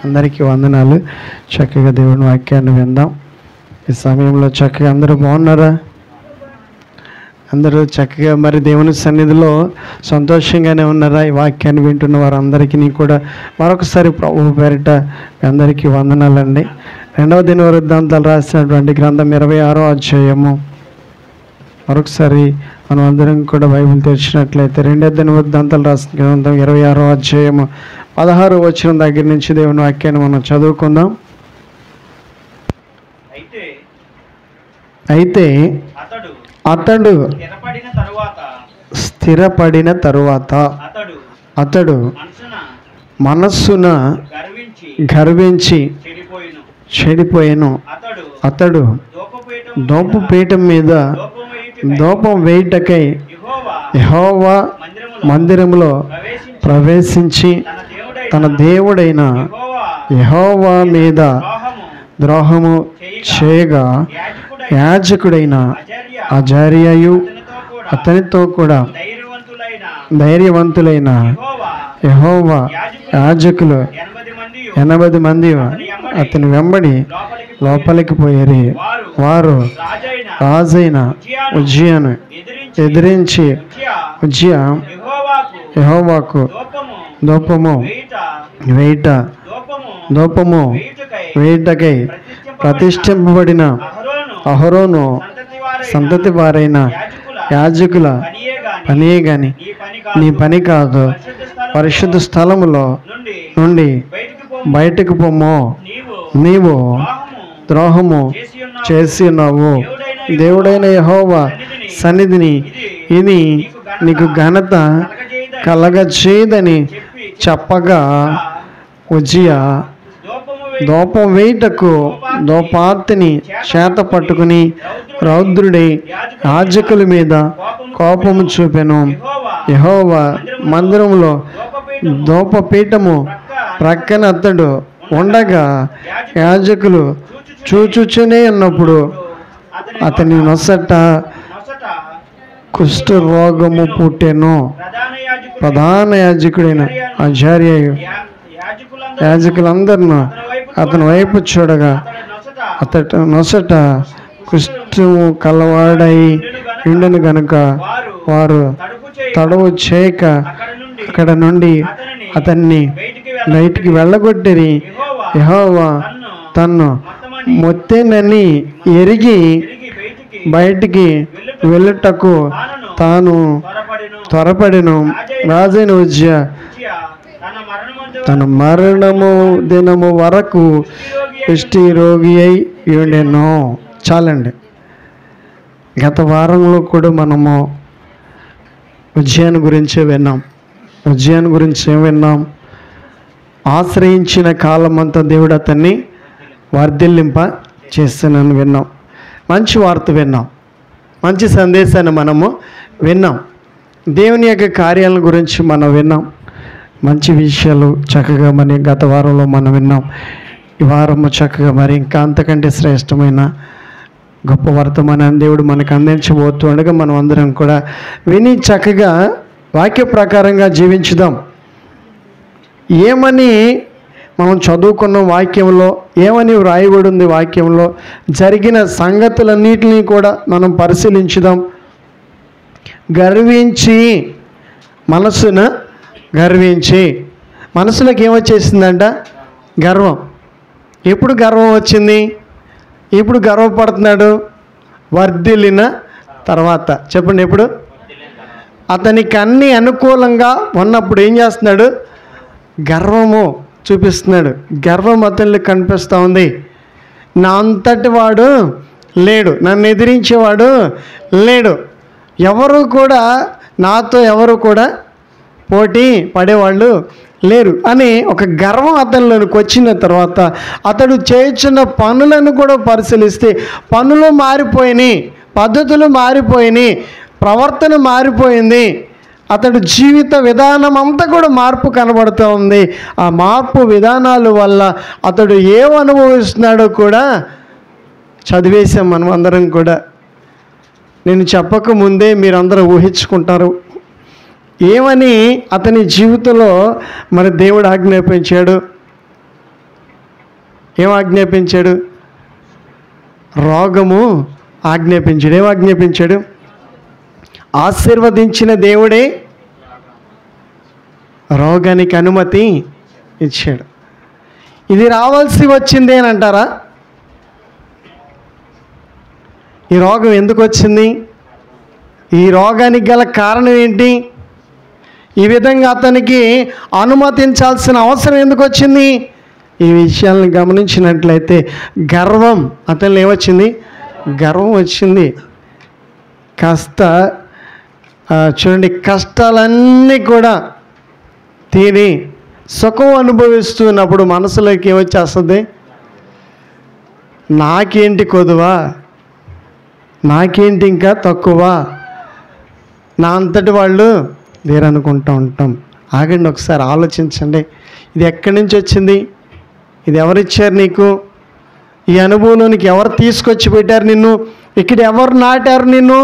అందరికీ వందనాలు. చక్కగా దేవుని వాక్యాన్ని విందాం. ఈ సమయంలో చక్కగా అందరూ బాగున్నారా? అందరూ చక్కగా మరి దేవుని సన్నిధిలో సంతోషంగానే ఉన్నారా? ఈ వాక్యాన్ని వింటున్న వారందరికీ కూడా మరొకసారి ప్రభు పేరిట అందరికీ వందనాలండి. 2వ దినవృత్తాంతాలు రాసినటువంటి గ్రంథం 26వ అధ్యాయము. మరొకసారి మనం అందరం కూడా బైబిల్ తెరిచినట్లయితే 2వ దినవృత్తాంతాలు రాసిన గ్రంథం 26వ అధ్యాయము 16వ వచనం దగ్గర నుంచి దేవుని వాక్యాన్ని మనం చదువుకుందాం. అయితే అతడు స్థిరపడిన తరువాత అతడు మనస్సున గర్వించి చెడిపోయెను. అతడు ధూపపీఠం మీద ధూపం వేయుటకై యెహోవా మందిరములో ప్రవేశించి తన దేవుడైన యెహోవా మీద ద్రోహము చేయగా యాజకుడైన అజర్యయు అతనితో కూడా ధైర్యవంతులైన యెహోవా యాజకులు 80 మంది అతని వెంబడి లోపలికి పోయిరి. వారు రాజైన ఉజ్జియాను ఎదిరించి ఉజ్జియా యెహోవాకు ధూపము వేయుటకై ప్రతిష్ఠింపబడిన అహరోను సంతతి వారైన యాజకుల పనియే గాని నీ పని కాదు. పరిశుద్ధ స్థలములో నుండి బయటకు పొమ్ము. నీవు ద్రోహము చేసి ఉన్నావు. దేవుడైన యెహోవా సన్నిధిని ఇది నీకు ఘనత కలగచేయదని చెప్పగా ఉజ్జియా ధూపం వేయుటకు ధూపార్తిని చేత పట్టుకుని రౌద్రుడై యాజకుల మీద కోపము చూపెను. యెహోవా మందిరంలో ధూపపీఠము ప్రక్కన అతడు ఉండగా యాజకులు చూచుచునే ఉన్నప్పుడు అతని నొసట కుష్ఠరోగము పుట్టెను. ప్రధాన యాజకుడైన అజర్యయు యాజకులందరినూ అతని వైపు చూడగా అతడు నొసట కుష్ఠము కలవాడై ఉండెను గనుక వారు తడవు చేయక అక్కడ నుండి అతన్ని బయటికి వెళ్ళగొట్టిరి. యెహోవా తన్ను మొత్తేనని ఎరిగి బయటికి వెళ్ళుటకు తాను త్వరపడెను. రాజైన ఉజ్జియా తన మరణము దినము వరకు కుష్ఠి రోగి అయి ఉండెను. చాలండి. గత వారంలో కూడా మనము ఉజ్జియాను గురించే విన్నాం. ఉజ్జియాను గురించి ఏం విన్నాం? ఆశ్రయించిన కాలమంతా దేవుడు అతన్ని వర్ధిల్లింప చేస్తానని విన్నాం. మంచి వార్త విన్నాం. మంచి సందేశాన్ని మనము విన్నాం. దేవుని యొక్క కార్యాల గురించి మనం విన్నాం. మంచి విషయాలు చక్కగా మరి గత వారంలో మనం విన్నాం. ఈ వారము చక్కగా మరి ఇంకా అంతకంటే శ్రేష్టమైన గొప్ప వర్తమానాన్ని దేవుడు మనకు అందించబోతుండగా మనం అందరం కూడా విని చక్కగా వాక్య ప్రకారంగా జీవించుదాం. ఏమని మనం చదువుకున్న వాక్యంలో ఏమని వ్రాయబడి ఉంది, వాక్యంలో జరిగిన సంగతులన్నిటినీ కూడా మనం పరిశీలించుదాం. గర్వించి మనసున గర్వించి మనసులోకి ఏమొచ్చేసిందంట? గర్వం. ఎప్పుడు గర్వం వచ్చింది? ఇప్పుడు గర్వపడుతున్నాడు వర్ధిల్లిన తర్వాత. చెప్పండి, ఎప్పుడు? అతనికి అన్ని అనుకూలంగా ఉన్నప్పుడు ఏం చేస్తున్నాడు? గర్వము చూపిస్తున్నాడు. గర్వం అతనిలో కనిపిస్తూ ఉంది. నా అంతటి వాడు లేడు, నన్ను ఎదిరించేవాడు లేడు, ఎవరు కూడా నాతో ఎవరు కూడా పోటీ పడేవాళ్ళు లేరు అని ఒక గర్వం అతనిలోనికి వచ్చిన తర్వాత అతడు చేస్తున్న పనులను కూడా పరిశీలిస్తే పనులు మారిపోయినాయి, పద్ధతులు మారిపోయినాయి, ప్రవర్తన మారిపోయింది. అతడు జీవిత విధానం అంతా కూడా మార్పు కనబడుతూ ఉంది. ఆ మార్పు విధానాల వల్ల అతడు ఏం అనుభవిస్తున్నాడో కూడా చదివేశాం మనం అందరం కూడా. నేను చెప్పకముందే మీరందరూ ఊహించుకుంటారు ఏమని అతని జీవితంలో మరి దేవుడు ఆజ్ఞాపించాడు. ఏం ఆజ్ఞాపించాడు? రోగము ఆజ్ఞాపించాడు. ఏం ఆజ్ఞాపించాడు? ఆశీర్వదించిన దేవుడే రోగానికి అనుమతి ఇచ్చాడు. ఇది రావాల్సి వచ్చింది అని అంటారా? ఈ రోగం ఎందుకు వచ్చింది? ఈ రోగానికి గల కారణం ఏంటి? ఈ విధంగా అతనికి అనుమతించాల్సిన అవసరం ఎందుకు వచ్చింది? ఈ విషయాలను గమనించినట్లయితే గర్వం అతనిలో ఏమొచ్చింది? గర్వం వచ్చింది. కాస్త చూడండి, కష్టాలన్నీ కూడా తిని సుఖం అనుభవిస్తున్నప్పుడు మనసులోకి ఏమొచ్చేస్తుంది? నాకేంటి కొదువా, నాకేంటి ఇంకా తక్కువ, నా అంతటి వాళ్ళు లేరనుకుంటూ ఉంటాం. ఆగండి, ఒకసారి ఆలోచించండి. ఇది ఎక్కడి నుంచి వచ్చింది? ఇది ఎవరిచ్చారు నీకు? ఈ అనుభవంలోనికి ఎవరు తీసుకొచ్చి పెట్టారు నిన్ను? ఇక్కడ ఎవరు నాటారు నిన్ను?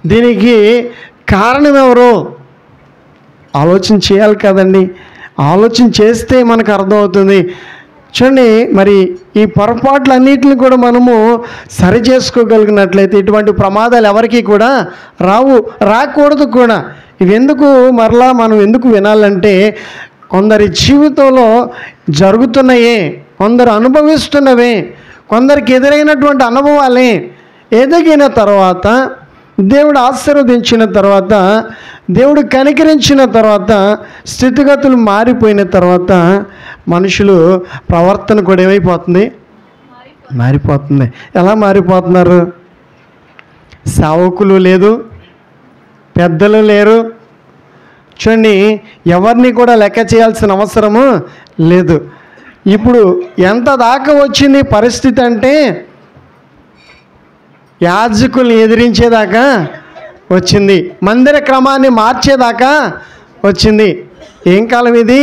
దీనికి కారణం ఎవరు? ఆలోచన చేయాలి కదండి. ఆలోచన చేస్తే మనకు అర్థమవుతుంది. చూడండి, మరి ఈ పొరపాట్లన్నిటిని కూడా మనము సరి చేసుకోగలిగినట్లయితే ఇటువంటి ప్రమాదాలు ఎవరికి కూడా రాకూడదు కూడా. ఇవి ఎందుకు మరలా మనం ఎందుకు వినాలంటే, కొందరి జీవితంలో జరుగుతున్నాయే, కొందరు అనుభవిస్తున్నవే, కొందరికి ఎదురైనటువంటి అనుభవాలే ఎదిగిన తర్వాత, దేవుడు ఆశీర్వదించిన తర్వాత, దేవుడు కనికరించిన తర్వాత, స్థితిగతులు మారిపోయిన తర్వాత మనుషులు ప్రవర్తన కూడా ఏమైపోతుంది? మారిపోతుంది. ఎలా మారిపోతున్నారు? సేవకులు లేదు, పెద్దలు లేరు. చూడండి, ఎవరిని కూడా లెక్క చేయాల్సిన అవసరము లేదు. ఇప్పుడు ఎంత దాకా వచ్చింది పరిస్థితి అంటే, యాజకుల్ని ఎదిరించేదాకా వచ్చింది, మందిర క్రమాన్ని మార్చేదాకా వచ్చింది. ఏం కాలం ఇది?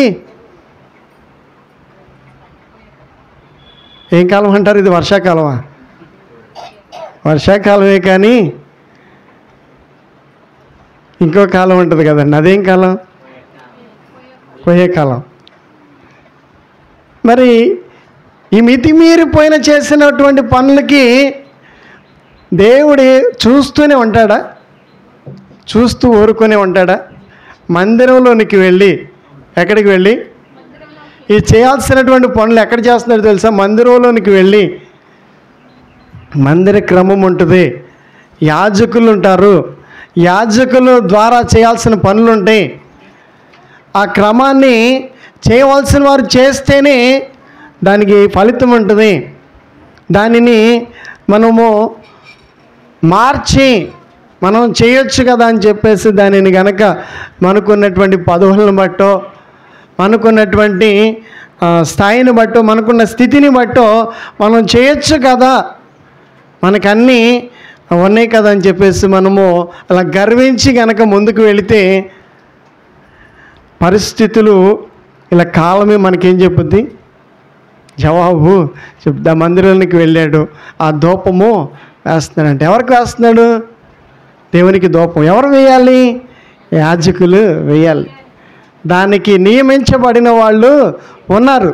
ఏం కాలం అంటారు? ఇది వర్షాకాలమా? వర్షాకాలమే, కానీ ఇంకో కాలం ఉంటుంది కదండి. అదేం కాలం? పోయే కాలం. మరి ఈ మితిమీరిపోయిన చేసినటువంటి పనులకి దేవుడు చూస్తూనే ఉంటాడా? చూస్తూ ఊరుకునే ఉంటాడా? మందిరంలోనికి వెళ్ళి, ఎక్కడికి వెళ్ళి ఈ చేయాల్సినటువంటి పనులు ఎక్కడ చేస్తున్నాడు తెలుసా? మందిరంలోనికి వెళ్ళి, మందిర క్రమం ఉంటుంది, యాజకులు ఉంటారు, యాజకుల ద్వారా చేయాల్సిన పనులు ఉంటాయి. ఆ క్రమాన్ని చేయవలసిన వారు చేస్తేనే దానికి ఫలితం ఉంటుంది. దానిని మనము మార్చి మనం చేయొచ్చు కదా అని చెప్పేసి దానిని గనక మనకున్నటువంటి పదవులను బట్టో, మనకున్నటువంటి స్థాయిని బట్టో, మనకున్న స్థితిని బట్టో మనం చేయొచ్చు కదా, మనకన్నీ ఉన్నాయి కదా అని చెప్పేసి మనము అలా గర్వించి గనక ముందుకు వెళితే పరిస్థితులు ఇలా కాలమే మనకేం చెప్పుద్ది? జవాబు చెప్తా. మందిరానికి వెళ్ళాడు, ఆ ధూపము వేస్తున్నాడంటే ఎవరికి వేస్తున్నాడు? దేవునికి ధూపం ఎవరు వేయాలి? యాజకులు వేయాలి. దానికి నియమించబడిన వాళ్ళు ఉన్నారు.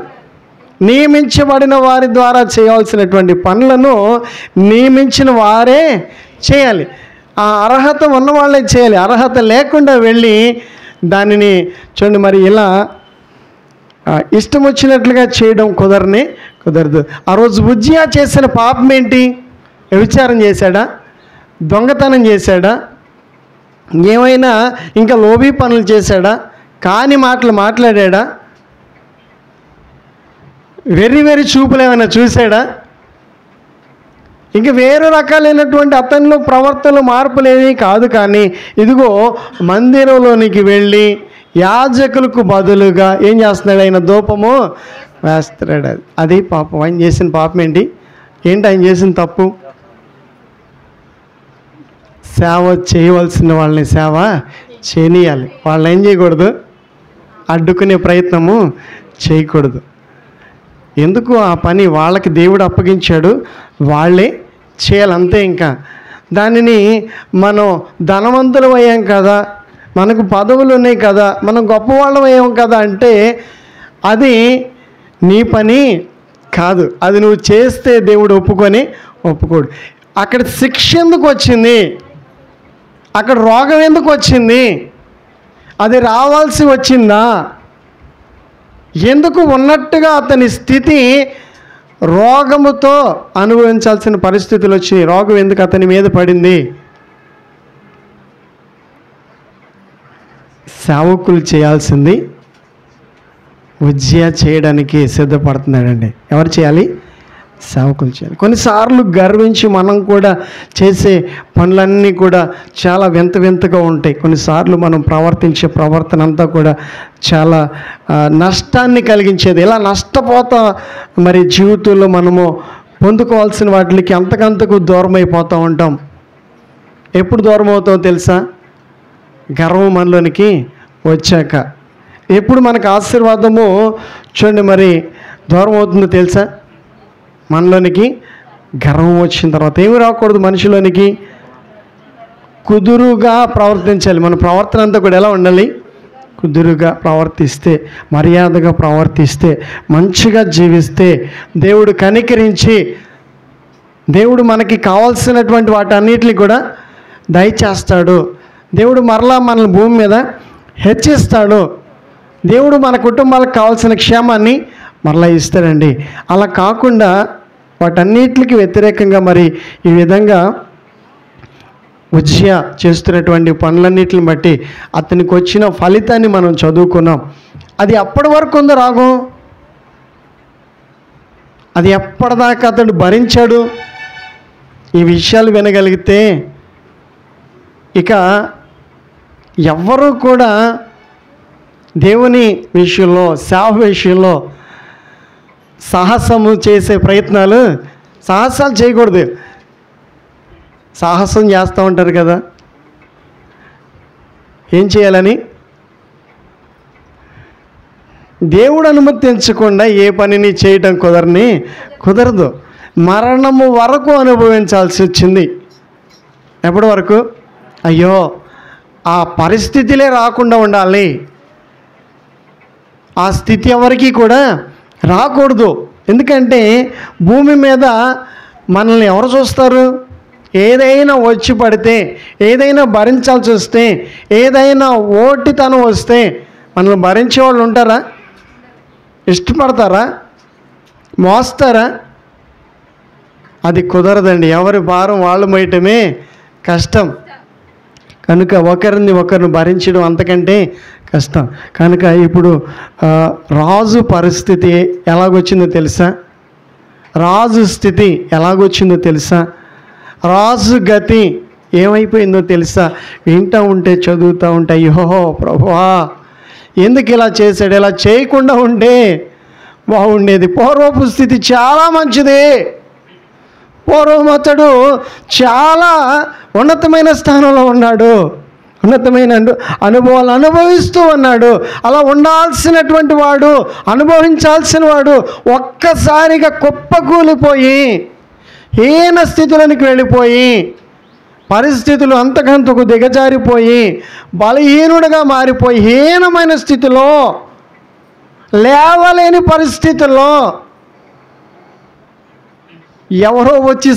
నియమించబడిన వారి ద్వారా చేయాల్సినటువంటి పనులను నియమించిన వారే చేయాలి. ఆ అర్హత ఉన్న వాళ్ళే చేయాలి. అర్హత లేకుండా వెళ్ళి దానిని చూడండి, మరి ఇలా ఇష్టం వచ్చినట్లుగా చేయడం కుదరదు. ఆ రోజు ఉజ్జియా చేసిన పాపం ఏంటి? వ్యభిచారం చేశాడా? దొంగతనం చేశాడా? ఏమైనా ఇంకా లోబీ పనులు చేశాడా? కాని మాటలు మాట్లాడా? వెర్రి చూపులు ఏమైనా చూశాడా? ఇంకా వేరే రకాలైనటువంటి అతనిలో ప్రవర్తనలో మార్పులేవి కాదు. కానీ ఇదిగో మందిరంలోనికి వెళ్ళి యాజకులకు బదులుగా ఏం చేస్తున్నాడు? ఆయన ధూపము వేస్తున్నాడు. అది పాపం. ఆయన చేసిన పాపం ఏంటి? ఆయన చేసిన తప్పు? సేవ చేయవలసిన వాళ్ళని సేవ చేయనియాలి. వాళ్ళని ఏం చేయకూడదు? అడ్డుకునే ప్రయత్నము చేయకూడదు. ఎందుకు ఆ పని వాళ్ళకి దేవుడు అప్పగించాడు, వాళ్ళే చేయాలి, అంతే. ఇంకా దానిని మనం ధనవంతులు అయ్యాం కదా, మనకు పదవులు ఉన్నాయి కదా, మనం గొప్పవాళ్ళం అయ్యాం కదా అంటే అది నీ పని కాదు. అది నువ్వు చేస్తే దేవుడు ఒప్పుకోడు. అక్కడ శిక్ష ఎందుకు వచ్చింది? అక్కడ రోగం ఎందుకు వచ్చింది? అది రావాల్సి వచ్చిందా? ఎందుకు ఉన్నట్టుగా అతని స్థితి రోగముతో అనుభవించాల్సిన పరిస్థితులు వచ్చినాయి? రోగం ఎందుకు అతని మీద పడింది? సేవకులు చేయాల్సింది ఉజ్జియా చేయడానికి సిద్ధపడుతున్నాడండి. ఎవరు చేయాలి? సేవకులు చేయాలి. కొన్నిసార్లు గర్వించి మనం కూడా చేసే పనులన్నీ కూడా చాలా వింత వింతగా ఉంటాయి. కొన్నిసార్లు మనం ప్రవర్తించే ప్రవర్తన అంతా కూడా చాలా నష్టాన్ని కలిగించేది. ఇలా నష్టపోతా మరి జీవితంలో మనము పొందుకోవాల్సిన వాటికి అంతకంతకు దూరం అయిపోతూ ఉంటాం. ఎప్పుడు దూరం అవుతామో తెలుసా? గర్వం మనలోనికి వచ్చాక. ఎప్పుడు మనకు ఆశీర్వాదము చూడండి మరి దూరం అవుతుందో తెలుసా? మనలోనికి గర్వం వచ్చిన తర్వాత ఏమి రాకూడదు మనిషిలోనికి? కుదురుగా ప్రవర్తించాలి. మన ప్రవర్తన అంతా కూడా ఎలా ఉండాలి? కుదురుగా ప్రవర్తిస్తే, మర్యాదగా ప్రవర్తిస్తే, మంచిగా జీవిస్తే దేవుడు కనికరించి దేవుడు మనకి కావాల్సినటువంటి వాటన్నిటిని కూడా దయచేస్తాడు. దేవుడు మరలా మనల్ని భూమి మీద హెచ్చిస్తాడు. దేవుడు మన కుటుంబాలకు కావాల్సిన క్షేమాన్ని మరలా ఇస్తాడండి. అలా కాకుండా వాటన్నిటికి వ్యతిరేకంగా మరి ఈ విధంగా ఉజ్జియా చేస్తున్నటువంటి పనులన్నిటిని బట్టి అతనికి వచ్చిన ఫలితాన్ని మనం చదువుకున్నాం. అది అప్పటి వరకు ఉందో రాగం? అది ఎప్పటిదాకా అతడు భరించాడు? ఈ విషయాలు వినగలిగితే ఇక ఎవ్వరూ కూడా దేవుని విషయంలో, సేవ విషయంలో సాహసము చేసే సాహసాలు చేయకూడదు. సాహసం చేస్తూ ఉంటారు కదా, ఏం చేయాలని? దేవుడు అనుమతించకుండా ఏ పనిని చేయటం కుదరదు. మరణము వరకు అనుభవించాల్సి వచ్చింది. ఎప్పటి వరకు? అయ్యో, ఆ పరిస్థితులే రాకుండా ఉండాలి. ఆ స్థితి ఎవరికి కూడా రాకూడదు. ఎందుకంటే భూమి మీద మనల్ని ఎవరు చూస్తారు? ఏదైనా వచ్చి పడితే, ఏదైనా భరించాల్సి వస్తే, ఏదైనా ఓటితనం వస్తే మనల్ని భరించే వాళ్ళు ఉంటారా? ఇష్టపడతారా? మోస్తారా? అది కుదరదండి. ఎవరి భారం వాళ్ళు మోయటమే కష్టం. కనుక ఒకరిని భరించడం అంతకంటే కష్టం. కనుక ఇప్పుడు రాజు పరిస్థితి ఎలాగొచ్చిందో తెలుసా? రాజు స్థితి ఎలాగొచ్చిందో తెలుసా? రాజు గతి ఏమైపోయిందో తెలుసా? వింటూ ఉంటే, చదువుతూ ఉంటే, అయ్యో ప్రభువా ఎందుకు ఇలా చేశాడు? ఇలా చేయకుండా ఉంటే బాగుండేది. పూర్వపు స్థితి చాలా మంచిది. పూర్వం అతడు చాలా ఉన్నతమైన స్థానంలో ఉన్నాడు. ఉన్నతమైన అనుభవాలు అనుభవిస్తూ ఉన్నాడు. అలా ఉండాల్సినటువంటి వాడు, అనుభవించాల్సిన వాడు ఒక్కసారిగా కుప్పకూలిపోయి హీన స్థితులకు వెళ్ళిపోయి, పరిస్థితులు అంతకంతకు దిగజారిపోయి, బలహీనుడిగా మారిపోయి, హీనమైన స్థితిలో, లేవలేని పరిస్థితుల్లో ఎవరో వచ్చి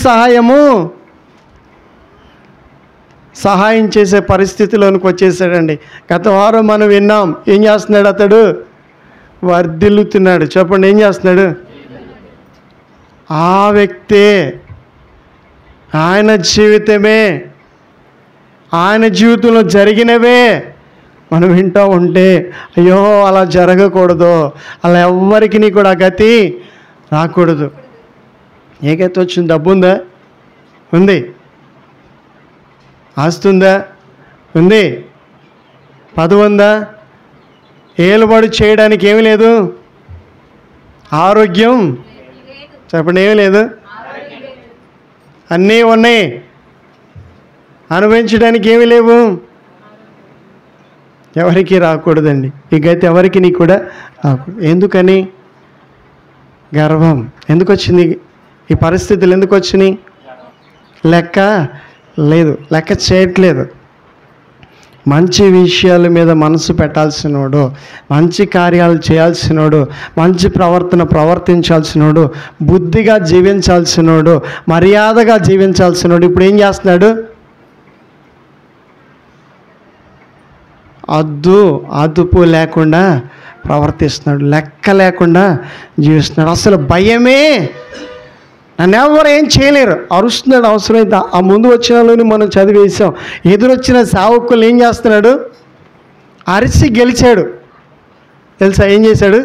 సహాయం చేసే పరిస్థితిలోనికి వచ్చేసాడండి. గత వారం మనం విన్నాం. ఏం చేస్తున్నాడు అతడు? వర్ధిల్లుతున్నాడు. చెప్పండి, ఏం చేస్తున్నాడు? ఆ వ్యక్తే, ఆయన జీవితమే, ఆయన జీవితంలో జరిగినవే మనం వింటూ ఉంటే అయ్యో అలా జరగకూడదు, అలా ఎవ్వరికి కూడా గతి రాకూడదు. ఏ గతి వచ్చింది? డబ్బు ఉందా? ఉంది. ఆస్తి ఉందా? ఉంది. పదవి ఉందా? ఏలుబడి చేయడానికి ఏమీ లేదు. ఆరోగ్యం చెప్పండి, ఏమీ లేదు. అన్నీ ఉన్నాయి, అనుభవించడానికి ఏమీ లేవు. ఎవరికి రాకూడదండి ఈ గతి, ఎవరికి కూడా రాకూడదు. ఎందుకని? గర్వం. ఎందుకు వచ్చింది? ఈ పరిస్థితులు ఎందుకు వచ్చినాయి? లెక్క లేదు, లెక్క చేయట్లేదు. మంచి విషయాల మీద మనసు పెట్టాల్సినోడు, మంచి కార్యాలు చేయాల్సినోడు, మంచి ప్రవర్తించాల్సినోడు, బుద్ధిగా జీవించాల్సినోడు, మర్యాదగా జీవించాల్సినోడు ఇప్పుడు ఏం చేస్తున్నాడు? అదుపు లేకుండా ప్రవర్తిస్తున్నాడు, లెక్క లేకుండా జీవిస్తున్నాడు. అసలు భయమే, నన్ను ఎవరు ఏం చేయలేరు అరుస్తున్నాడు. అవసరమైతే ఆ ముందు వచ్చిన వాళ్ళని మనం చదివేసాం. ఎదురొచ్చిన సేవకులు ఏం చేస్తున్నాడు? అరిసి గెలిచాడు. తెలుసా ఏం చేశాడు?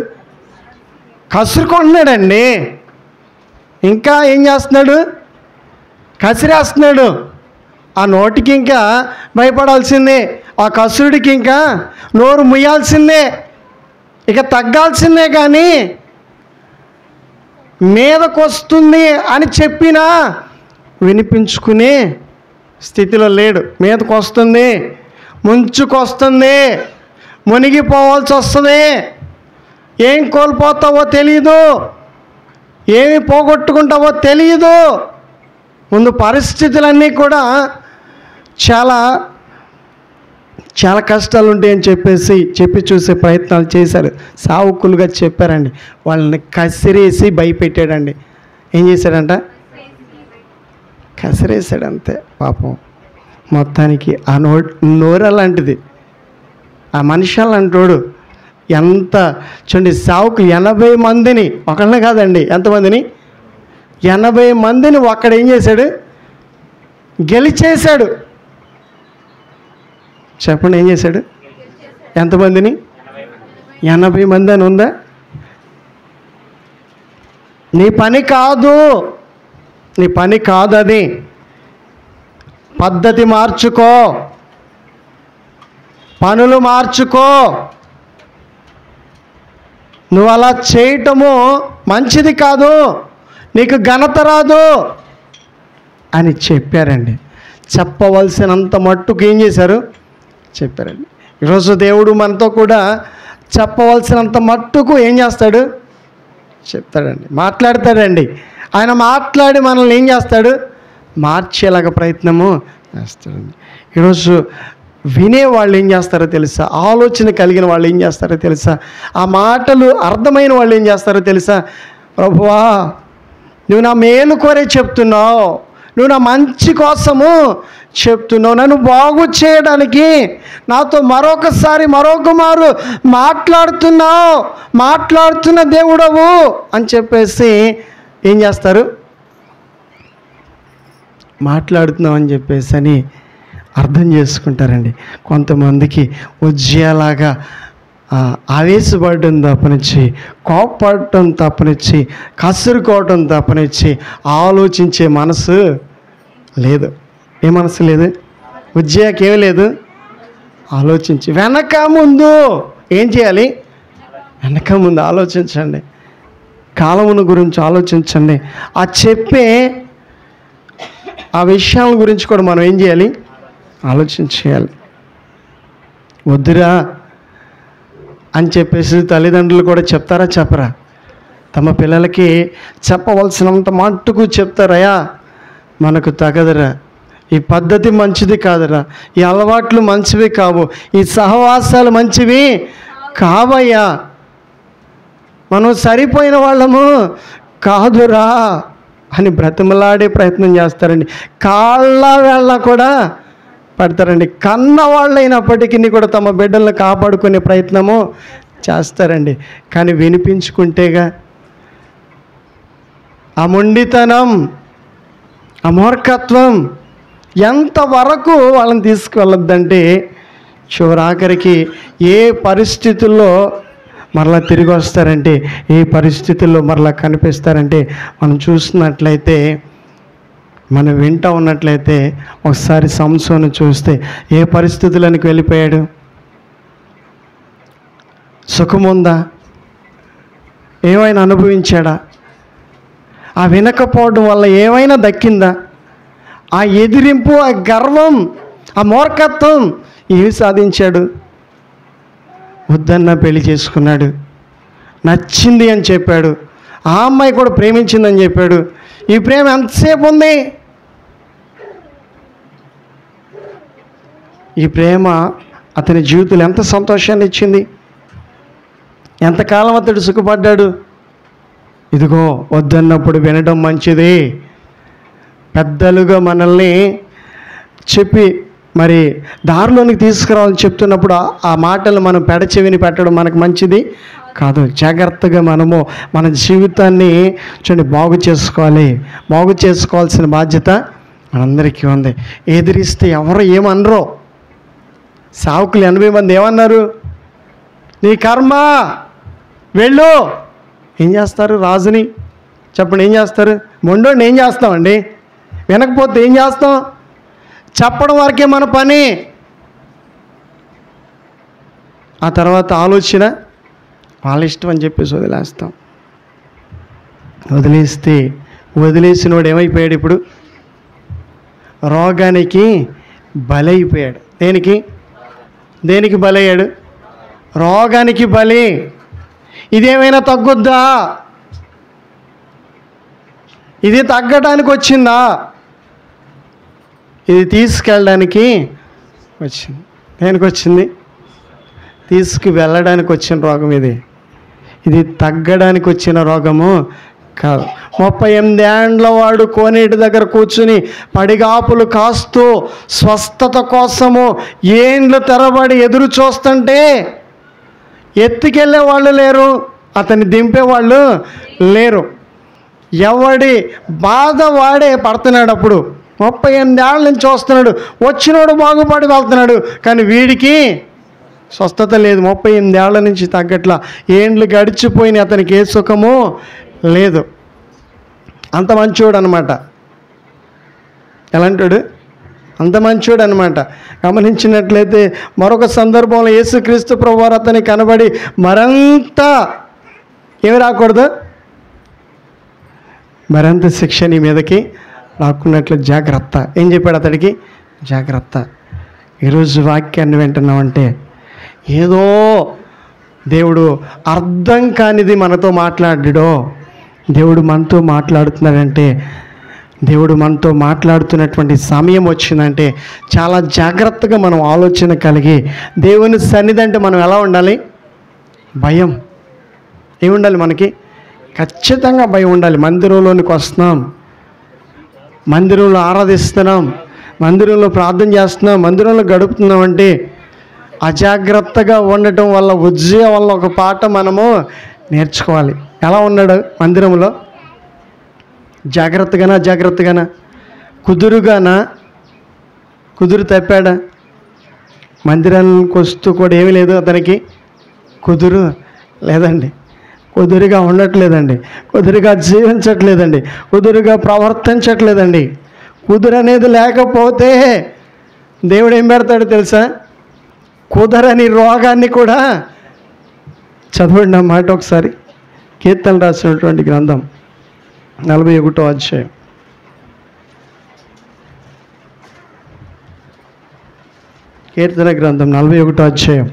కసురుకుంటున్నాడండి. ఇంకా ఏం చేస్తున్నాడు? కసిరేస్తున్నాడు. ఆ నోటికి ఇంకా భయపడాల్సిందే, ఆ కసురుడికి ఇంకా నోరు ముయ్యాల్సిందే, ఇక తగ్గాల్సిందే. కానీ మీదకొస్తుంది అని చెప్పినా వినిపించుకునే స్థితిలో లేడు. మీదకొస్తుంది, ముంచుకొస్తుంది, మునిగిపోవాల్సి వస్తుంది. ఏం కోల్పోతావో తెలియదు, ఏమి పోగొట్టుకుంటావో తెలియదు. ముందు పరిస్థితులన్నీ కూడా చాలా చాలా కష్టాలు ఉంటాయని చెప్పి చూసే ప్రయత్నాలు చేశారు. సావుకులుగా చెప్పారండి. వాళ్ళని కసిరేసి భయపెట్టాడండి. ఏం చేశాడంట? కసిరేసాడు అంతే. పాపం మొత్తానికి ఆ నోరు అలాంటిది, ఆ మనిషి అలాంటోడు. ఎంత చూడండి, సావుకులు 80 మందిని, ఒకళ్ళనే కాదండి, ఎంతమందిని? 80 మందిని ఒక్కడ ఏం చేశాడు? గెలిచేశాడు. చెప్పండి, ఏం చేశాడు? ఎంతమందిని? 80 మంది అని ఉందా? నీ పని కాదు, నీ పని కాదు అది. పద్ధతి మార్చుకో, పనులు మార్చుకో, నువ్వు అలా చేయటము మంచిది కాదు, నీకు ఘనత రాదు అని చెప్పారండి. చెప్పవలసినంత మట్టుకు ఏం చేశారు? చెప్పారండి. ఈరోజు దేవుడు మనతో కూడా చెప్పవలసినంత మట్టుకు ఏం చేస్తాడు? చెప్తాడండి, మాట్లాడతాడండి. ఆయన మాట్లాడి మనల్ని ఏం చేస్తాడు? మార్చేలాగా ప్రయత్నము చేస్తాడండి. ఈరోజు వినేవాళ్ళు ఏం చేస్తారో తెలుసా? ఆలోచన కలిగిన వాళ్ళు ఏం చేస్తారో తెలుసా? ఆ మాటలు అర్థమైన వాళ్ళు ఏం చేస్తారో తెలుసా? ప్రభువా, నువ్వు నా మేలు కోరే చెప్తున్నావు, నువ్వు నా మంచి కోసము చెప్తున్నావు, నన్ను బాగు చేయడానికి నాతో మరొక మారు మాట్లాడుతున్న దేవుడవు అని చెప్పేసి ఏం చేస్తారు? మాట్లాడుతున్నావు అని చెప్పేసి అని అర్థం చేసుకుంటారండి. కొంతమందికి ఉజ్జయలాగా ఆవేశపడడం తప్పనిచ్చి, కోపపడటం తప్పనిచ్చి, కసురుకోవటం తప్పనిచ్చి ఆలోచించే మనసు లేదు. ఏ మనసు లేదు? ఉజ్జయకి ఏమి లేదు? ఆలోచించి వెనక ముందు ఏం చేయాలి? వెనక ముందు ఆలోచించండి, కాలమును గురించి ఆలోచించండి. ఆ చెప్పే ఆ విషయాల గురించి కూడా మనం ఏం చేయాలి? ఆలోచించేయాలి. వద్దురా అని చెప్పేసి తల్లిదండ్రులు కూడా చెప్తారా? చెప్పరా? తమ పిల్లలకి చెప్పవలసినంత మట్టుకు చెప్తారయ్యా, మనకు తగదురా, ఈ పద్ధతి మంచిది కాదురా, ఈ అలవాట్లు మంచివి కావు, ఈ సహవాసాలు మంచివి కావయ్యా, మనం సరిపోయిన వాళ్ళము కాదురా అని బ్రతిమలాడే ప్రయత్నం చేస్తారండి. కాళ్ళ వేళ్ళ కూడా పడతారండి. కన్న వాళ్ళైనప్పటికీ కూడా తమ బిడ్డలను కాపాడుకునే ప్రయత్నము చేస్తారండి. కానీ వినిపించుకుంటేగా ఆ మొండితనం, ఆ మూర్ఖత్వం ఎంతవరకు వాళ్ళని తీసుకువెళ్ళొద్దంటే చివరాఖరికి ఏ పరిస్థితుల్లో మరలా తిరిగి వస్తారంటే, ఏ పరిస్థితుల్లో మరలా కనిపిస్తారంటే మనం చూసినట్లయితే, మనం వింటూ ఉన్నట్లయితే ఒకసారి సంసోను చూస్తే ఏ పరిస్థితులకు వెళ్ళిపోయాడు? సుఖముందా? ఏమైనా అనుభవించాడా? ఆ వినకపోవడం వల్ల ఏమైనా దక్కిందా? ఆ ఎదిరింపు, ఆ గర్వం, ఆ మూర్ఖత్వం ఏమి సాధించాడు? వద్దన్న పెళ్లి చేసుకున్నాడు, నచ్చింది అని చెప్పాడు, ఆ అమ్మాయి కూడా ప్రేమించిందని చెప్పాడు. ఈ ప్రేమ ఎంతసేపు ఉంది? ఈ ప్రేమ అతని జీవితంలో ఎంత సంతోషాన్ని ఇచ్చింది, ఎంతకాలం అతడు సుఖపడ్డాడు. ఇదిగో వద్దన్నప్పుడు వినడం మంచిది. పెద్దలుగా మనల్ని చెప్పి మరి దారిలోనికి తీసుకురావాలని చెప్తున్నప్పుడు ఆ మాటలు మనం పెడచెవిని పెట్టడం మనకు మంచిది కాదు. జాగ్రత్తగా మనము మన జీవితాన్ని చూడండి బాగు చేసుకోవాలి. బాగు చేసుకోవాల్సిన బాధ్యత మనందరికీ ఉంది. ఎదిరిస్తే ఎవరు ఏమనరో. సావుకులు 80 మంది ఏమన్నారు? నీ కర్మ, వెళ్ళు. ఏం చేస్తారు? రాజుని చెప్పండి, ఏం చేస్తారు? మొండోడిని ఏం చేస్తామండి? వినకపోతే ఏం చేస్తాం? చెప్పడం వరకే మన పని. ఆ తర్వాత ఆలోచన వాళ్ళ ఇష్టం అని చెప్పేసి వదిలేస్తాం. వదిలేసినోడు ఏమైపోయాడు? ఇప్పుడు రోగానికి బలైపోయాడు. దేనికి బలయ్యాడు? రోగానికి బలి. ఇదేమైనా తగ్గుద్దా? ఇది తగ్గడానికి వచ్చిందా? ఇది తీసుకెళ్ళడానికి వచ్చింది. దేనికి వచ్చింది? తీసుకువెళ్ళడానికి వచ్చిన రోగం ఇది తగ్గడానికి వచ్చిన రోగము కాదు. 38 ఏండ్ల వాడు కోనేటి దగ్గర కూర్చుని పడిగాపులు కాస్తూ స్వస్థత కోసము ఏండ్లు తరబడి ఎదురు చూస్తుంటే ఎత్తుకెళ్ళే వాళ్ళు లేరు, అతన్ని దింపేవాళ్ళు లేరు. ఎవడి బాధ వాడే పడుతున్నాడు. అప్పుడు 38 ఏళ్ళ నుంచి వస్తున్నాడు, వచ్చినోడు బాగుపడి వెళ్తున్నాడు, కానీ వీడికి స్వస్థత లేదు. 38 ఏళ్ల నుంచి తగ్గట్లా ఏండ్లు గడిచిపోయినాయి, అతనికి ఏ సుఖము లేదు. అంత మంచోడు అనమాట. ఎలాంటాడు? అంత మంచోడు అనమాట. గమనించినట్లయితే మరొక సందర్భంలో యేసుక్రీస్తు ప్రభువారు అతనికి కనబడి మరంత ఏమి రాకూడదు, మరింత శిక్ష నీ మీదకి రాకున్నట్లు జాగ్రత్త. ఏం చెప్పాడు అతడికి? జాగ్రత్త. ఈరోజు వాక్యాన్ని వింటున్నామంటే ఏదో దేవుడు అర్థం కానిది మనతో మాట్లాడాడో, దేవుడు మనతో మాట్లాడుతున్నాడంటే, దేవుడు మనతో మాట్లాడుతున్నటువంటి సమయం వచ్చిందంటే చాలా జాగ్రత్తగా మనం ఆలోచన కలిగి దేవుని సన్నిధి అంటే మనం ఎలా ఉండాలి? భయం. ఏముండాలి మనకి? ఖచ్చితంగా భయం ఉండాలి. మందిరంలోనికి వస్తున్నాం, మందిరంలో ఆరాధిస్తున్నాం, మందిరంలో ప్రార్థన చేస్తున్నాం, మందిరంలో గడుపుతున్నామంటే అజాగ్రత్తగా ఉండటం వల్ల ఉజ్జయ వల్ల ఒక పాట మనము నేర్చుకోవాలి. ఎలా ఉన్నాడు మందిరంలో? జాగ్రత్తగానా కుదురు తప్పాడా? మందిరానికి వస్తూ కూడా ఏమీ లేదు అతనికి, కుదురు లేదండి, కుదురుగా ఉండట్లేదండి, కుదురుగా జీవించట్లేదండి, కుదురుగా ప్రవర్తించట్లేదండి. కుదురు అనేది లేకపోతే దేవుడు ఏం పెడతాడు తెలుసా? కుదరని రోగాన్ని కూడా. చదవండి ఆ మాట ఒకసారి. కీర్తనలు రాసినటువంటి గ్రంథం 41వ అధ్యాయం. కీర్తన గ్రంథం 41వ అధ్యాయం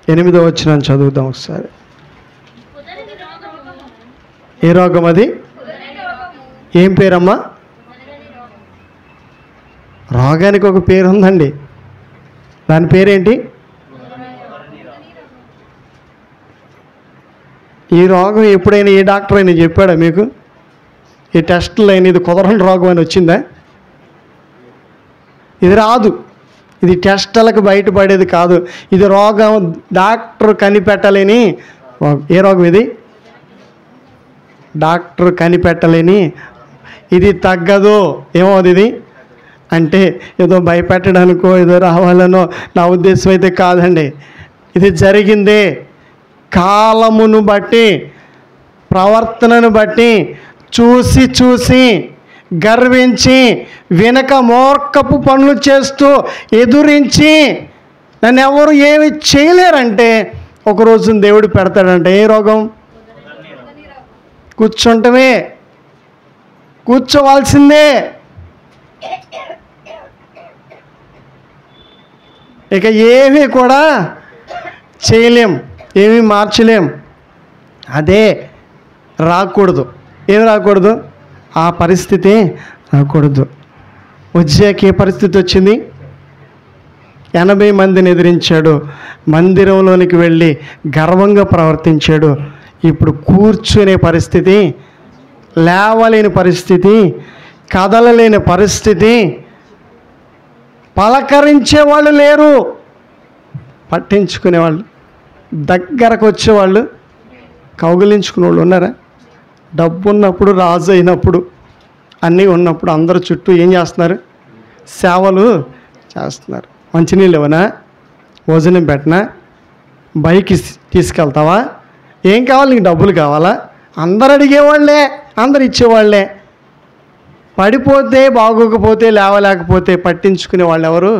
8వ వచనం చదువుదాం ఒకసారి. ఏ రోగం అది? ఏం పేరమ్మా? రోగానికి ఒక పేరు ఉందండి. దాని పేరేంటి? ఈ రోగం ఎప్పుడైనా ఏ డాక్టర్ అయినా చెప్పాడా మీకు? ఈ టెస్టులు అయినా ఇది కుదరని రోగం అని వచ్చిందా? ఇది రాదు. ఇది టెస్టులకు బయటపడేది కాదు. ఇది రోగం డాక్టర్ కనిపెట్టలేని రోగం. ఏ రోగం ఇది? డాక్టర్ కనిపెట్టలేని. ఇది తగ్గదు. ఏమవుతుంది ఇది అంటే? ఏదో భయపెట్టడానికో ఏదో రావాలనో నా ఉద్దేశం అయితే కాదండి. ఇది జరిగిందే కాలమును బట్టి, ప్రవర్తనను బట్టి, చూసి గర్వించి, వెనక మూర్ఖపు పనులు చేస్తూ ఎదురించి నన్ను ఎవరు ఏమి చేయలేరంటే ఒకరోజు దేవుడు పెడతాడంటే ఏ రోగం? కూర్చోవాల్సిందే. ఇక ఏమీ కూడా చేయలేం, ఏమీ మార్చలేం. అదే రాకూడదు. ఏమి రాకూడదు? ఆ పరిస్థితి రాకూడదు. ఉజ్జయాకి ఏ పరిస్థితి వచ్చింది? 80 మందిని ఎదిరించాడు, మందిరంలోనికి వెళ్ళి గర్వంగా ప్రవర్తించాడు. ఇప్పుడు కూర్చునే పరిస్థితి, లేవలేని పరిస్థితి, కదలలేని పరిస్థితి, పలకరించే వాళ్ళు లేరు, పట్టించుకునేవాళ్ళు, దగ్గరకు వచ్చేవాళ్ళు, కౌగిలించుకునే వాళ్ళు ఉన్నారా? డబ్బు ఉన్నప్పుడు, రాజు అయినప్పుడు, అన్నీ ఉన్నప్పుడు అందరూ చుట్టూ ఏం చేస్తున్నారు? సేవలు చేస్తున్నారు. మంచినీళ్ళు ఇవ్వనా? భోజనం పెట్టనా? బైక్ తీసుకెళ్తావా? ఏం కావాలి? నీకు డబ్బులు కావాలా? అందరు అడిగేవాళ్ళే, అందరు ఇచ్చేవాళ్ళే. పడిపోతే, బాగోకపోతే, లేవలేకపోతే పట్టించుకునే వాళ్ళు ఎవరు?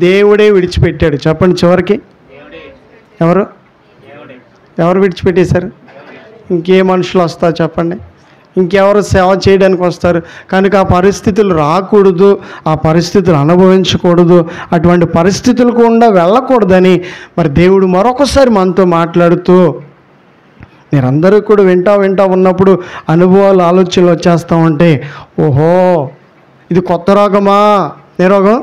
దేవుడే విడిచిపెట్టాడు. చెప్పండి చివరికి ఎవరు ఎవరు విడిచిపెట్టేశారు? ఇంకే మనుషులు వస్తారు చెప్పండి? ఇంకెవరు సేవ చేయడానికి వస్తారు? కనుక ఆ పరిస్థితులు రాకూడదు, ఆ పరిస్థితులు అనుభవించకూడదు, అటువంటి పరిస్థితులు కూడా వెళ్ళకూడదని మరి దేవుడు మరొకసారి మనతో మాట్లాడుతూ, మీరందరూ కూడా వింటా ఉన్నప్పుడు అనుభవాలు, ఆలోచనలు వచ్చేస్తూ ఉంటే, ఓహో ఇది కొత్త రోగమా? ఏ రోగం?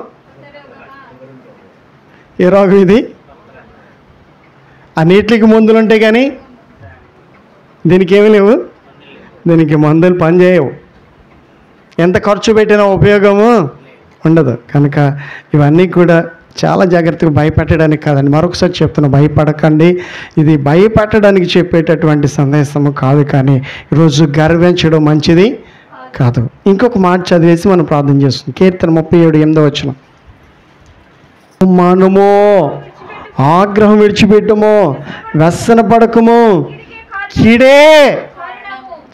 ఏ రోగం ఇది? అన్నిటికి మందులు ఉంటాయి కానీ దీనికి ఏమీ లేవు. దీనికి మందులు పనిచేయవు. ఎంత ఖర్చు పెట్టినా ఉపయోగము ఉండదు. కనుక ఇవన్నీ కూడా చాలా జాగ్రత్తగా, భయపెట్టడానికి కాదండి. మరొకసారి చెప్తున్నా, భయపడకండి. ఇది భయపెట్టడానికి చెప్పేటటువంటి సందేశము కాదు, కానీ ఈరోజు గర్వించడం మంచిది కాదు. ఇంకొక మాట చదివేసి మనం ప్రార్థన చేస్తున్నాం. కీర్తన 37:8 మనము ఆగ్రహం విడిచిపెట్టము, వ్యసన పడకము, కీడే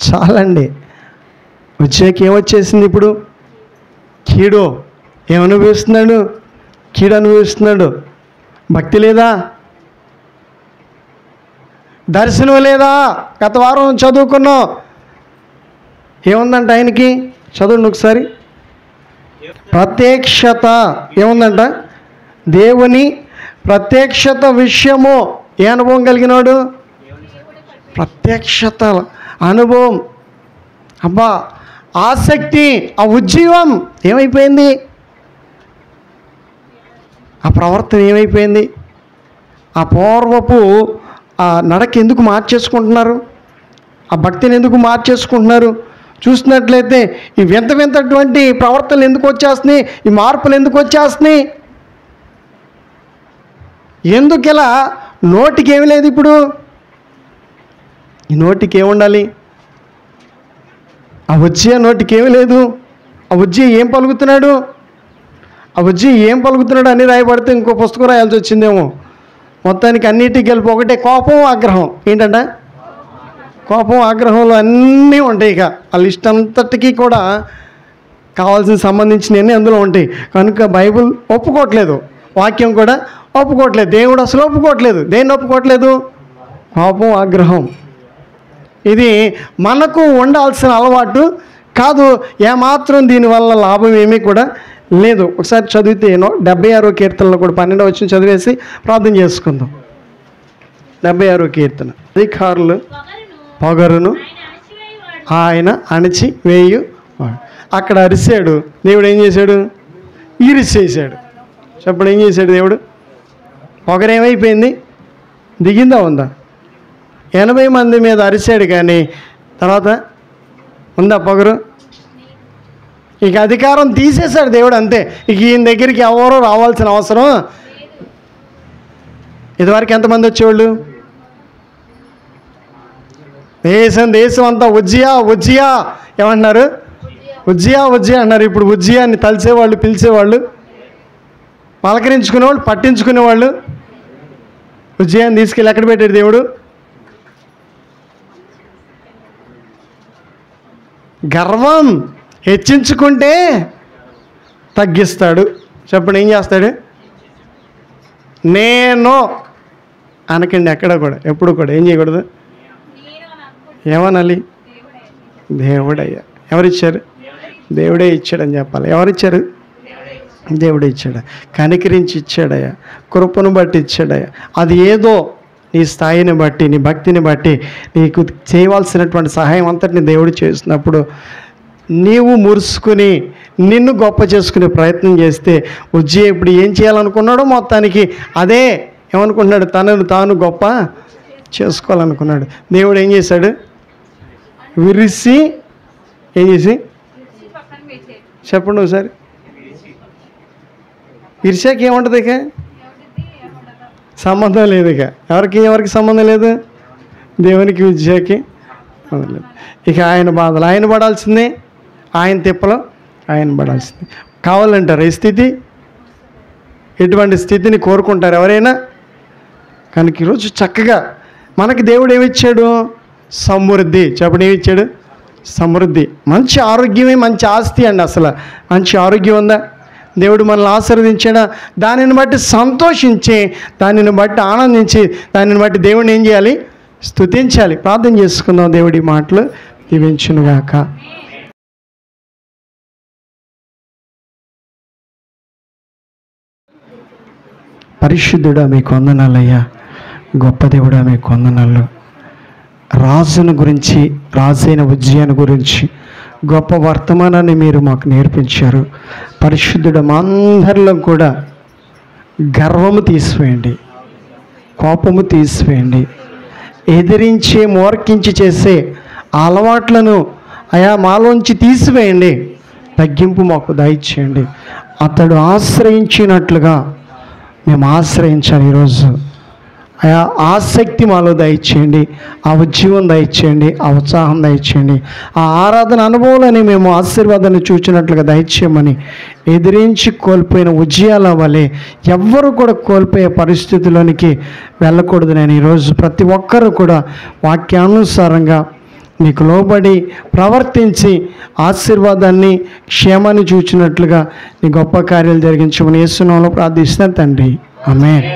చాలండి. వచ్చాక ఏమొచ్చేసింది? ఇప్పుడు కీడు ఏమనుభవిస్తున్నాడు? కీడు అనుభవిస్తున్నాడు. భక్తి లేదా? దర్శనం లేదా? గత వారం చదువుకున్నాం. ఏముందంట ఆయనకి? చదువుండి ఒకసారి. ప్రత్యక్షత ఏముందంట? దేవుని ప్రత్యక్షత విషయము ఏ అనుభవం కలిగినాడు? ప్రత్యక్షత అనుభవం. అబ్బా, ఆసక్తి, ఆ ఉజ్జీవం ఏమైపోయింది? ఆ ప్రవర్తన ఏమైపోయింది? ఆ పూర్వపు ఆ నడక ఎందుకు మార్చేసుకుంటున్నారు? ఆ భక్తిని ఎందుకు మార్చేసుకుంటున్నారు? చూసినట్లయితే ఈ వింతటువంటి ప్రవర్తనలు ఎందుకు వచ్చేస్తున్నాయి? ఈ మార్పులు ఎందుకు వచ్చేస్తున్నాయి? ఎందుకు ఇలా? నోటికి ఏమి లేదు. ఇప్పుడు ఈ నోటికి ఏముండాలి? ఆ వచ్చే నోటికి ఏమి లేదు. ఆ వచ్చి ఏం పలుకుతున్నాడు? ఆ వచ్చి ఏం పలుకుతున్నాడు అని రాయబడితే ఇంకో పుస్తకం రాయాల్సి వచ్చిందేమో. మొత్తానికి అన్నిటికి కలిపి ఒకటే కోపం, ఆగ్రహం. ఏంటంట? కోపం, ఆగ్రహంలో అన్నీ ఉంటాయి. ఇక ఆ లిస్ట్ అంతటికీ కూడా కావాల్సిన సంబంధించినవన్నీ అందులో ఉంటాయి. కనుక బైబిల్ ఒప్పుకోవట్లేదు, వాక్యం కూడా ఒప్పుకోవట్లేదు, దేవుడు అసలు ఒప్పుకోవట్లేదు. దేన్ని ఒప్పుకోవట్లేదు? కోపం, ఆగ్రహం. ఇది మనకు ఉండాల్సిన అలవాటు కాదు. ఏమాత్రం దీనివల్ల లాభం ఏమీ కూడా లేదు. ఒకసారి చదివితే 76వ కీర్తనలో కూడా 12వ వచనం చదివేసి ప్రార్థన చేసుకుందాం. 76వ కీర్తన. అధికారులు పొగరును ఆయన అణిచి వేయు. అక్కడ అరిశాడు, దేవుడు ఏం చేశాడు? ఈరిసేసాడు. చెప్పండి, ఏం చేశాడు దేవుడు? పొగరేమైపోయింది? దిగిందా? ఉందా? 80 మంది మీద అరిశాడు, కానీ తర్వాత ఉందా పొగరు? ఇక అధికారం తీసేశాడు దేవుడు, అంతే. ఇక ఈయన దగ్గరికి ఎవరో రావాల్సిన అవసరం. ఇదివరకు ఎంతమంది వచ్చేవాళ్ళు? దేశం అంతా ఉజ్జియా ఏమంటున్నారు? ఉజ్జియా అన్నారు. ఇప్పుడు ఉజ్జియాన్ని తలిసేవాళ్ళు, పిలిచేవాళ్ళు, పలకరించుకునేవాళ్ళు, పట్టించుకునేవాళ్ళు. ఉజ్జియాన్ని తీసుకెళ్ళి ఎక్కడ పెట్టాడు దేవుడు? గర్వం హెచ్చించుకుంటే తగ్గిస్తాడు. చెప్పండి, ఏం చేస్తాడు? నేను అనకండి ఎక్కడ కూడా, ఎప్పుడు కూడా ఏం చేయకూడదు. ఏమనాలి? దేవుడయ్యా. ఎవరిచ్చారు? దేవుడే ఇచ్చాడని చెప్పాలి. ఎవరిచ్చారు? దేవుడే ఇచ్చాడు. కనికరించి ఇచ్చాడయ్యా, కృపను బట్టి ఇచ్చాడయ్యా. అది ఏదో నీ స్థాయిని బట్టి, నీ భక్తిని బట్టి నీకు చేయవలసినటువంటి సహాయం అంతటిని దేవుడు చేసినప్పుడు నీవు మురుసుకుని నిన్ను గొప్ప చేసుకునే ప్రయత్నం చేస్తే ఉజ్జియా ఇప్పుడు ఏం చేయాలనుకున్నాడో మొత్తానికి అదే ఏమనుకుంటున్నాడు, తనను తాను గొప్ప చేసుకోవాలనుకున్నాడు. దేవుడు ఏం చేశాడు, విరిసి ఏం చేసి, చెప్పండి ఒకసారి. ఇరిసాకి ఏముంటుంది, ఇక సంబంధం లేదు. ఇక ఎవరికి సంబంధం లేదు, దేవునికి ఉజ్జియాకి సంబంధం లేదు. ఇక ఆయన బాధలు ఆయన పడాల్సిందే, ఆయన తిప్పలు ఆయన పడాల్సిందే. కావాలంటారు ఈ స్థితి, ఎటువంటి స్థితిని కోరుకుంటారు ఎవరైనా? కనుక ఈరోజు చక్కగా మనకి దేవుడు ఏమిచ్చాడు, సమృద్ధి. చెప్పండి, ఏమిచ్చాడు, సమృద్ధి. మంచి ఆరోగ్యమే మంచి ఆస్తి అండి. అసలు మంచి ఆరోగ్యం ఉందా, దేవుడు మనల్ని ఆశీర్వదించాడా, దానిని బట్టి సంతోషించి, దానిని బట్టి ఆనందించి, దానిని బట్టి దేవుడిని ఏం చేయాలి, స్తుతించాలి. ప్రార్థన చేసుకుందాం. దేవుడి మాటలు దీవించునుగాక. పరిశుద్ధుడా మీకు వందనాలయ్యా, గొప్ప దేవుడా మీకు వందనాలు. రాజును గురించి, రాజైన ఉజ్జియాను గురించి గొప్ప వర్తమానాన్ని మీరు మాకు నేర్పించారు. పరిశుద్ధుడు మా అందరిలో కూడా గర్వము తీసివేయండి, కోపము తీసివేయండి, ఎదిరించి మోర్కించి చేసే అలవాట్లను అయా మాలోంచి తీసివేయండి. తగ్గింపు మాకు దయచేయండి. అతడు ఆశ్రయించినట్లుగా మేము ఆశ్రయించాలి ఈరోజు. అయా ఆసక్తి మాలో దయచేయండి, ఆ ఉద్యమం దయచేయండి, ఆ ఉత్సాహం దయచేయండి, ఆ ఆరాధన అనుభవాలని మేము ఆశీర్వాదాన్ని చూచినట్లుగా దయచేయమని, ఎదిరించి కోల్పోయిన ఉజ్జియాల వలె ఎవ్వరూ కూడా కోల్పోయే పరిస్థితిలోనికి వెళ్ళకూడదు. నేను ఈరోజు ప్రతి ఒక్కరూ కూడా వాక్యానుసారంగా నీకు లోబడి ప్రవర్తించి ఆశీర్వాదాన్ని, క్షేమాన్ని చూచినట్లుగా నీ గొప్ప కార్యాలు జరిగించమని యేసు నామములో ప్రార్థిస్తున్నాను తండ్రి. ఆమేన్.